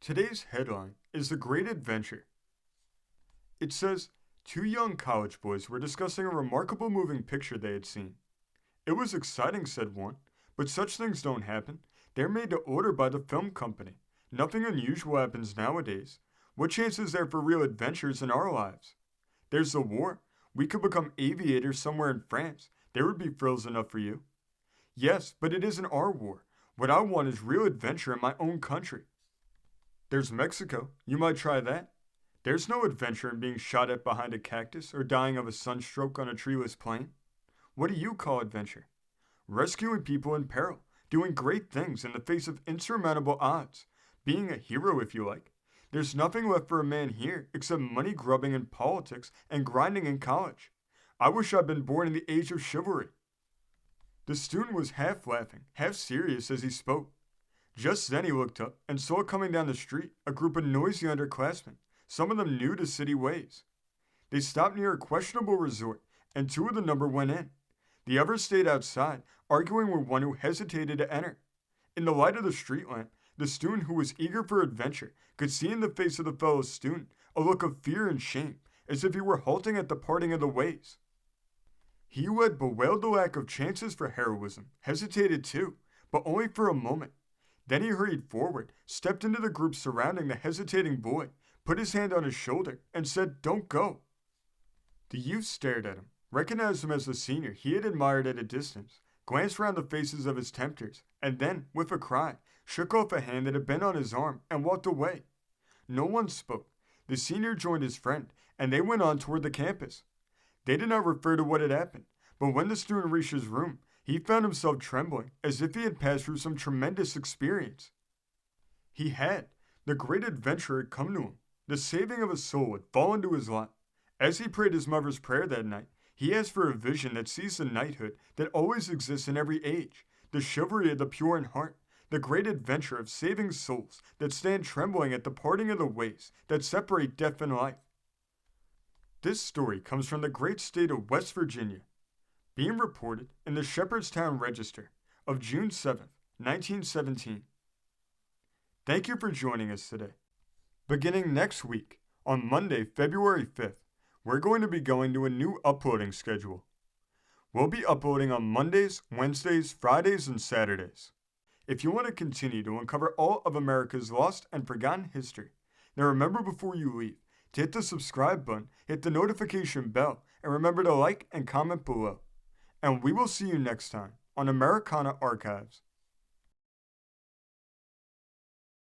Today's headline is The Great Adventure. It says, two young college boys were discussing a remarkable moving picture they had seen. It was exciting, said one, but such things don't happen. They're made to order by the film company. Nothing unusual happens nowadays. What chance is there for real adventures in our lives? There's the war. We could become aviators somewhere in France. There would be frills enough for you. Yes, but it isn't our war. What I want is real adventure in my own country. There's Mexico. You might try that. There's no adventure in being shot at behind a cactus or dying of a sunstroke on a treeless plain. What do you call adventure? Rescuing people in peril, doing great things in the face of insurmountable odds, being a hero if you like. There's nothing left for a man here except money grubbing in politics and grinding in college. I wish I'd been born in the age of chivalry. The student was half laughing, half serious as he spoke. Just then he looked up and saw coming down the street a group of noisy underclassmen, some of them new to city ways. They stopped near a questionable resort, and two of the number went in. The others stayed outside, arguing with one who hesitated to enter. In the light of the street lamp, the student who was eager for adventure could see in the face of the fellow student a look of fear and shame, as if he were halting at the parting of the ways. He who had bewailed the lack of chances for heroism hesitated too, but only for a moment. Then he hurried forward, stepped into the group surrounding the hesitating boy, put his hand on his shoulder, and said, "Don't go." The youth stared at him, recognized him as the senior he had admired at a distance, glanced round the faces of his tempters, and then, with a cry, shook off a hand that had been on his arm and walked away. No one spoke. The senior joined his friend, and they went on toward the campus. They did not refer to what had happened, but when the student reached his room, he found himself trembling as if he had passed through some tremendous experience. He had. The great adventure had come to him. The saving of a soul had fallen to his lot. As he prayed his mother's prayer that night, he asked for a vision that sees the knighthood that always exists in every age, the chivalry of the pure in heart, the great adventure of saving souls that stand trembling at the parting of the ways that separate death and life. This story comes from the great state of West Virginia, being reported in the Shepherdstown Register of June 7th, 1917. Thank you for joining us today. Beginning next week, on Monday, February 5th, we're going to be going to a new uploading schedule. We'll be uploading on Mondays, Wednesdays, Fridays, and Saturdays. If you want to continue to uncover all of America's lost and forgotten history, then remember before you leave to hit the subscribe button, hit the notification bell, and remember to like and comment below. And we will see you next time on Americana Archives.